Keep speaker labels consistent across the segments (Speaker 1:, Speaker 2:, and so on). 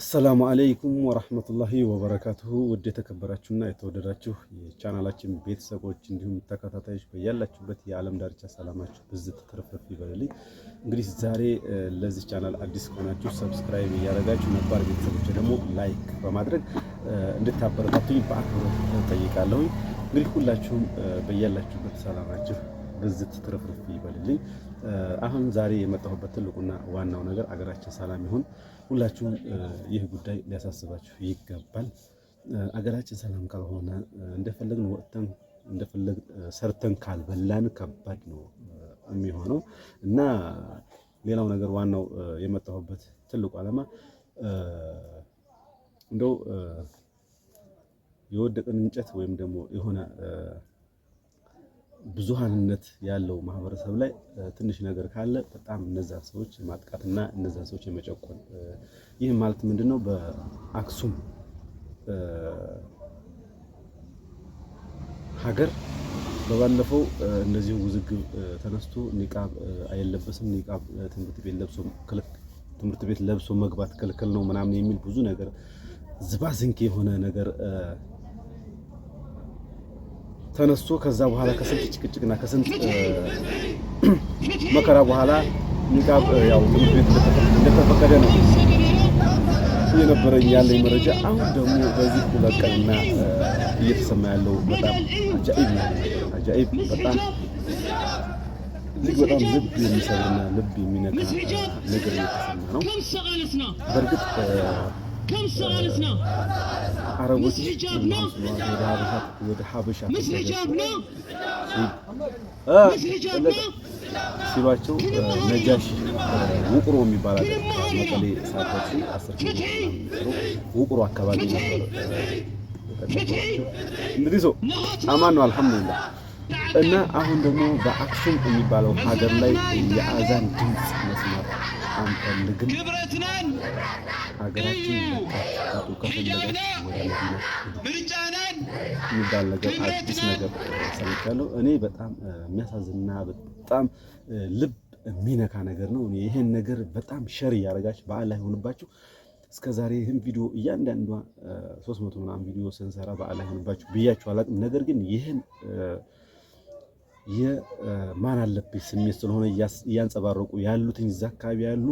Speaker 1: السلام عليكم ورحمة الله وبركاته ودي تكبراتشونا يتودداتشو የቻናላችን ቤተሰቦች እንዲሁም ተከታታዮች በያላችሁበት የዓለም ዳርቻ ሰላማችሁ በዝት ተረፍረፍ ይበልልኝ። እንግዲህ ዛሬ ለዚህ ቻናል አዲስ ከሆናችሁ ሰብስክራይብ ያደረጋችሁ ነባር ቤተሰቦች ደግሞ ላይክ በማድረግ እንድታበረታቱኝ በአክብሮት ጠይቃለሁ። እንግዲህ ሁላችሁም በያላችሁበት ሰላማችሁ በዝት ተረፍረፍ ይበልልኝ። አሁን ዛሬ የመጣሁበት ትልቁና ዋናው ነገር አገራችን ሰላም ይሁን። ሁላችሁም ይህ ጉዳይ ሊያሳስባችሁ ይገባል። አገራችን ሰላም ካልሆነ እንደፈለግን ወጥተን እንደፈለግን ሰርተን ካልበላን ከባድ ነው የሚሆነው እና ሌላው ነገር ዋናው የመጣሁበት ትልቁ ዓላማ እንደው የወደቀን እንጨት ወይም ደግሞ የሆነ ብዙሃንነት ያለው ማህበረሰብ ላይ ትንሽ ነገር ካለ በጣም እነዛ ሰዎች ማጥቃትና እነዛ ሰዎች የመጨቆን ይህ ማለት ምንድነው? በአክሱም ሀገር በባለፈው እንደዚህ ውዝግብ ተነስቶ ኒቃብ አይለበስም፣ ኒቃብ ትምህርት ቤት ለብሶ መግባት ክልክል ነው ምናምን የሚል ብዙ ነገር ዝባዝንኪ የሆነ ነገር ተነስቶ ከዛ በኋላ ከስንት ጭቅጭቅና ከስንት መከራ በኋላ ኒቃብ ያው ትምህርት ቤት እንደተፈቀደ ነው የነበረኝ ያለኝ መረጃ። አሁን ደግሞ በዚህ ሁለቀና እየተሰማ ያለው በጣም አጃኢብ በጣም በጣም ልብ የሚሰብርና ልብ የሚነካ ነገር እየተሰማ ነው። በእርግጥ عربوش ወደ ሀበሻ ሲሏቸው ነጃሽ ውቅሮ የሚባል መቀሌ ሳታችሁ 10 ኪሎ ውቅሮ አካባቢ ነበር ተቀበሏቸው። እንግዲህ አማን ነው አልሐምዱሊላህ። እና አሁን ደግሞ በአክሱም የሚባለው ሀገር ላይ የአዛን ድምጽ መስማት አንፈልግም። ሀገራችን ታጡ ከፈለጋችሁ ወደ መዲና የሚባል ነገር አዲስ ነገር ሰምቻለሁ። እኔ በጣም የሚያሳዝንና በጣም ልብ የሚነካ ነገር ነው። እኔ ይሄን ነገር በጣም ሸር ያደርጋችሁ በአላህ ይሁንባችሁ። እስከዛሬ ይሄን ቪዲዮ እያንዳንዷ 300 ምናምን ቪዲዮ ስንሰራ በአላህ ይሁንባችሁ ብያችሁ አላውቅም። ነገር ግን ይሄን የማን አለብኝ ስሜት ስለሆነ እያንጸባረቁ ያሉትኝ እዛ አካባቢ ያሉ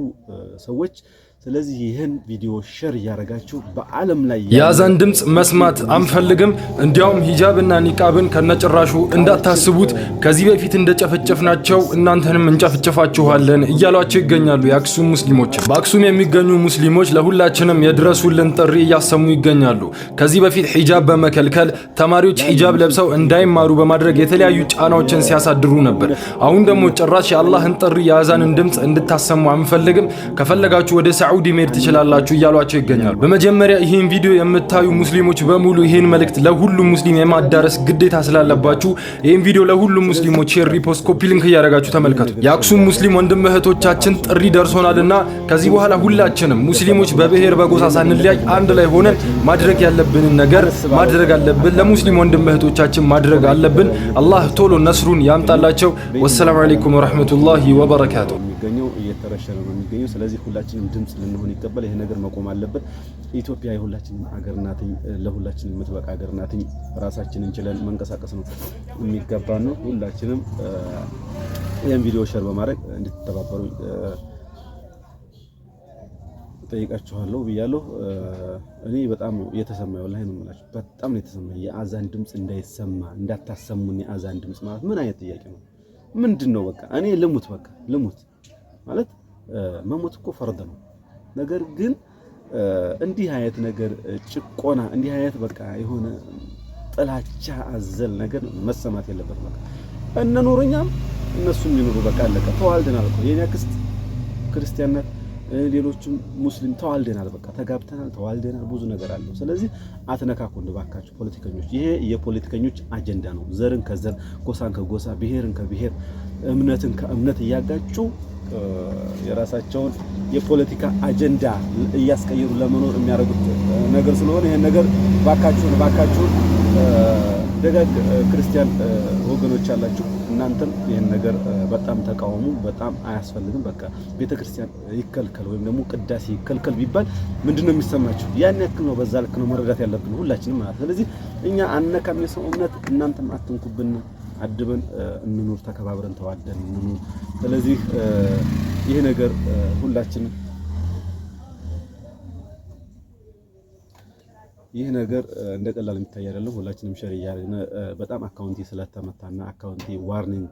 Speaker 1: ሰዎች ስለዚህ ይሄን ቪዲዮ ሼር ያደርጋችሁ በአለም ላይ
Speaker 2: የአዛን ድምጽ መስማት አንፈልግም፣ እንዲያውም ሂጃብና ኒቃብን ከነጭራሹ እንዳታስቡት፣ ከዚህ በፊት እንደጨፈጨፍናቸው እናንተንም እንጨፍጨፋችኋለን እያሏቸው ይገኛሉ የአክሱም ሙስሊሞች። በአክሱም የሚገኙ ሙስሊሞች ለሁላችንም የድረሱልን ጥሪ እያሰሙ ይገኛሉ። ከዚህ በፊት ሂጃብ በመከልከል ተማሪዎች ሂጃብ ለብሰው እንዳይማሩ በማድረግ የተለያዩ ጫናዎችን ሲያሳድሩ ነበር። አሁን ደግሞ ጭራሽ የአላህን ጥሪ የአዛንን ድምጽ እንድታሰሙ አንፈልግም፣ ከፈለጋችሁ ወደ ሳዑዲ መሄድ ትችላላችሁ እያሏቸው ይገኛሉ። በመጀመሪያ ይሄን ቪዲዮ የምታዩ ሙስሊሞች በሙሉ ይሄን መልእክት ለሁሉም ሙስሊም የማዳረስ ግዴታ ስላለባችሁ ይሄን ቪዲዮ ለሁሉም ሙስሊሞች ሼር፣ ሪፖስት፣ ኮፒ ሊንክ እያደረጋችሁ ተመልከቱ። የአክሱም ሙስሊም ወንድም እህቶቻችን ጥሪ ደርሶናልና ከዚህ በኋላ ሁላችንም ሙስሊሞች በብሔር በጎሳ ሳንለያይ አንድ ላይ ሆነን ማድረግ ያለብንን ነገር ማድረግ አለብን። ለሙስሊም ወንድም እህቶቻችን ማድረግ አለብን። አላህ ቶሎ ነስሩን ያምጣላቸው። ወሰላሙ አለይኩም ወራህመቱላሂ ወበረካቱ።
Speaker 1: የሚገኘው እየተረሸነ ነው የሚገኘው። ስለዚህ ሁላችንም ድምጽ ልንሆን ይገባል። ይሄ ነገር መቆም አለበት። ኢትዮጵያ የሁላችንም ሀገር ናት፣ ለሁላችንም የምትበቃ ሀገር ናት። ራሳችንን ችለን መንቀሳቀስ ነው የሚገባ ነው። ሁላችንም ይሄን ቪዲዮ ሼር በማድረግ እንድትተባበሩ ጠይቃችኋለሁ ብያለሁ። እኔ በጣም የተሰማኝ ወላሂ ነው የምላችሁ፣ በጣም ነው የተሰማኝ። የአዛን ድምጽ እንዳይሰማ እንዳታሰሙን። የአዛን ድምጽ ማለት ምን አይነት ጥያቄ ነው? ምንድነው? በቃ እኔ ልሙት፣ በቃ ልሙት ማለት መሞት እኮ ፈርድ ነው። ነገር ግን እንዲህ አይነት ነገር ጭቆና፣ እንዲህ አይነት በቃ የሆነ ጥላቻ አዘል ነገር መሰማት የለበትም። በቃ እነኖረኛም እነሱም ይኖሩ፣ በቃ አለቀ። ተዋልደናል እኮ የኛ ክስት ክርስቲያን ናት፣ ሌሎችም ሙስሊም ተዋልደናል፣ በቃ ተጋብተናል፣ ተዋልደናል። ብዙ ነገር አለው። ስለዚህ አትነካኩን ባካችሁ ፖለቲከኞች። ይሄ የፖለቲከኞች አጀንዳ ነው። ዘርን ከዘር፣ ጎሳን ከጎሳ፣ ብሔርን ከብሔር፣ እምነትን ከእምነት እያጋጩ የራሳቸውን የፖለቲካ አጀንዳ እያስቀየሩ ለመኖር የሚያደርጉት ነገር ስለሆነ ይሄን ነገር ባካችሁ ደጋግ ክርስቲያን ወገኖች አላችሁ እናንተም ይሄን ነገር በጣም ተቃውሙ። በጣም አያስፈልግም። በቃ ቤተክርስቲያን ይከልከል ወይም ደግሞ ቅዳሴ ይከልከል ቢባል ምንድነው የሚሰማችሁ? ያን ያክል ነው። በዛ ልክ ነው መረዳት ያለብን ሁላችንም ማለት። ስለዚህ እኛ አነካም የሰው እምነት፣ እናንተም አትንኩብን። አድበን እንኑር፣ ተከባብረን ተዋደን እንኑር። ስለዚህ ይሄ ነገር ሁላችንም ይህ ነገር እንደ ቀላል የሚታይ አይደለም። ሁላችንም ሼር እያደረግን በጣም አካውንቴ ስለተመታና አካውንቴ ዋርኒንግ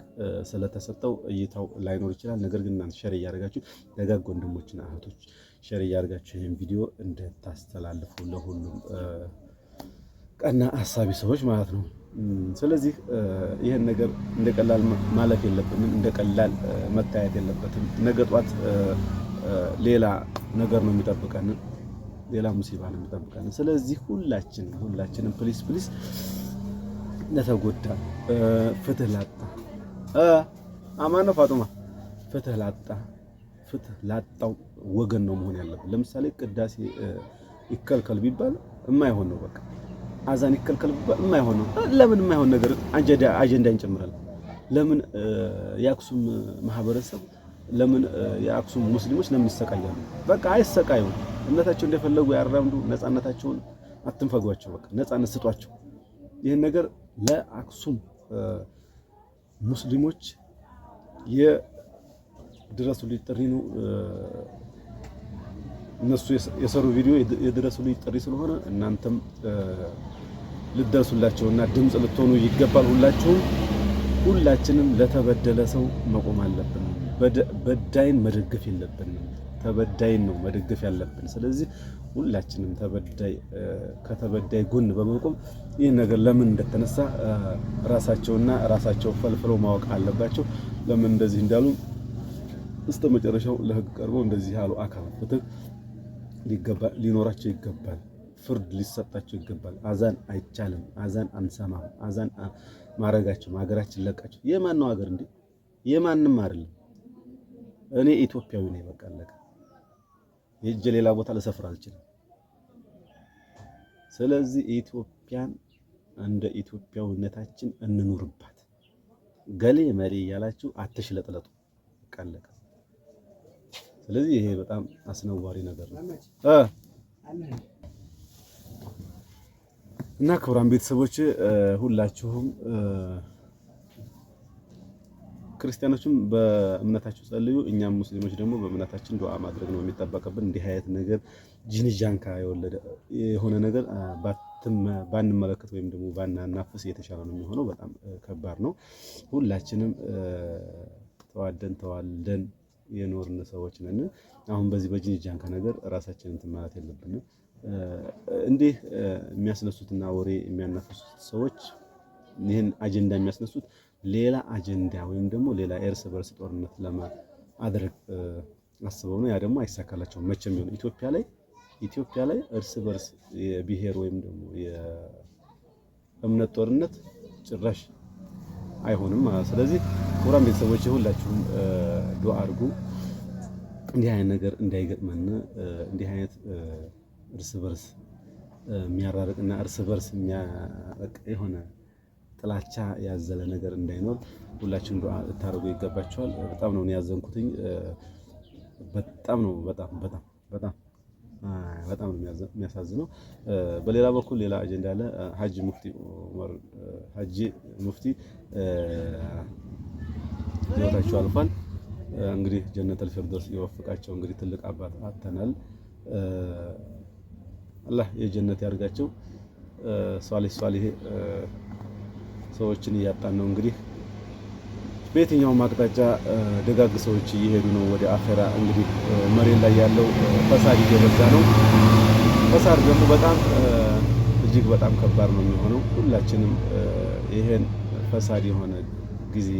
Speaker 1: ስለተሰጠው እይታው ላይኖር ይችላል። ነገር ግን እናንተ ሼር እያደረጋችሁ ደጋግ ወንድሞችና እህቶች ሼር እያደረጋችሁ ይህን ቪዲዮ እንድታስተላልፉ ለሁሉም ቀና አሳቢ ሰዎች ማለት ነው። ስለዚህ ይህን ነገር እንደ ቀላል ማለፍ የለብንም። እንደ ቀላል መታየት የለበትም። ነገ ጧት ሌላ ነገር ነው የሚጠብቀን፣ ሌላ ሙሲባ ነው የሚጠብቀን። ስለዚህ ሁላችንም ፕሊስ ለተጎዳ ፍትህ ላጣ አማን ፋጡማ ፍትህ ላጣው ወገን ነው መሆን ያለበት። ለምሳሌ ቅዳሴ ይከልከል ቢባል የማይሆን ነው። በቃ አዛን ይከልከል ቢባል የማይሆን ነው። ለምን የማይሆን ነገር አጀንዳ እንጨምራለን? ለምን የአክሱም ማህበረሰብ ለምን የአክሱም ሙስሊሞች ለምን ይሰቃያሉ? በቃ አይሰቃዩ። እምነታቸው እንደፈለጉ ያራምዱ። ነፃነታቸውን አትንፈጓቸው። በቃ ነፃነት ስጧቸው። ይህን ነገር ለአክሱም ሙስሊሞች የድረሱልኝ ጥሪ ነው። እነሱ የሰሩ ቪዲዮ የድረሱልኝ ጥሪ ስለሆነ እናንተም ልደርሱላቸውና ድምጽ ልትሆኑ ይገባል። ሁላችንም ለተበደለ ሰው መቆም አለብን። በዳይን መደገፍ የለብንም። ተበዳይን ነው መደገፍ ያለብን። ስለዚህ ሁላችንም ከተበዳይ ጎን በመቆም ይህን ነገር ለምን እንደተነሳ ራሳቸው ፈልፍለው ማወቅ አለባቸው። ለምን እንደዚህ እንዳሉ እስከ መጨረሻው ለህግ ቀርበው እንደዚህ ያሉ አካል ፍትህ ሊኖራቸው ይገባል። ፍርድ ሊሰጣቸው ይገባል። አዛን አይቻልም። አዛን አንሰማም። አዛን ማረጋቸው ሀገራችን ለቃቸው። የማን ነው ሀገር እንዴ? የማንም አይደለም። እኔ ኢትዮጵያዊ ነኝ። በቃ አለቀ። ሄጄ ሌላ ቦታ ልሰፍር አልችልም። ስለዚህ ኢትዮጵያን እንደ ኢትዮጵያዊነታችን እንኑርባት። ገሌ መሪ እያላችሁ አትሽለጥለጡ። በቃ አለቀ። ስለዚህ ይሄ በጣም አስነዋሪ ነገር ነው እና ክቡራን ቤተሰቦች ሁላችሁም ክርስቲያኖችም በእምነታቸው ጸልዩ፣ እኛም ሙስሊሞች ደግሞ በእምነታችን ዱዓ ማድረግ ነው የሚጠበቅብን። እንዲህ አይነት ነገር ጂንጃንካ የወለደ የሆነ ነገር ባንመለከት ወይም ደግሞ ባናናፍስ የተሻለ ነው የሚሆነው። በጣም ከባድ ነው። ሁላችንም ተዋደን ተዋልደን የኖርን ሰዎች ነን። አሁን በዚህ በጂንጃንካ ነገር ራሳችንን እንትን ማለት የለብንም። እንዲህ የሚያስነሱትና ወሬ የሚያናፍሱት ሰዎች ይህን አጀንዳ የሚያስነሱት ሌላ አጀንዳ ወይም ደግሞ ሌላ እርስ በርስ ጦርነት ለማድረግ አስበው ነው። ያ ደግሞ አይሳካላቸውም መቼም ይሁን። ኢትዮጵያ ላይ እርስ በርስ የብሔር ወይም ደግሞ የእምነት ጦርነት ጭራሽ አይሆንም ማለት። ስለዚህ ክቡራን ቤተሰቦች ሁላችሁም ዱዓ አድርጉ፣ እንዲህ አይነት ነገር እንዳይገጥመን፣ እንዲህ አይነት እርስ በርስ የሚያራርቅና እርስ በርስ የሆነ ጥላቻ ያዘለ ነገር እንዳይኖር ሁላችንም ዱዓ ልታደርጉ ይገባችኋል። በጣም ነው ያዘንኩትኝ። በጣም ነው የሚያሳዝነው። በሌላ በኩል ሌላ አጀንዳ አለ። ሀጂ ሙፍቲ ህይወታቸው አልፏል። እንግዲህ ጀነተል ፊርደውስ ይወፍቃቸው። እንግዲህ ትልቅ አባት አተናል። አላህ የጀነት ያርጋቸው። ሷሊህ ሰዎችን እያጣን ነው። እንግዲህ በየትኛውም አቅጣጫ ደጋግ ሰዎች እየሄዱ ነው ወደ አኼራ። እንግዲህ መሬት ላይ ያለው ፈሳድ እየበዛ ነው። ፈሳድ ደግሞ በጣም እጅግ በጣም ከባድ ነው የሚሆነው። ሁላችንም ይሄን ፈሳድ የሆነ ጊዜ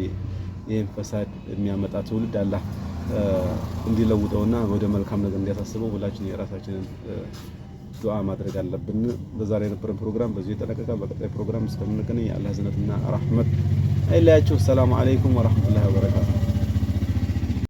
Speaker 1: ይሄን ፈሳድ የሚያመጣ ትውልድ አላህ እንዲለውጠውና ወደ መልካም ነገር እንዲያሳስበው ሁላችን የራሳችንን ዱዓ ማድረግ አለብን። በዛሬ የነበረን ፕሮግራም በዚህ የተጠናቀቀ። በቀጣይ ፕሮግራም እስከምንገናኝ የአላህ ዝነትና ረህመት አይለያችሁ። ሰላም አለይኩም ወራህመቱላሂ ወበረካቱ።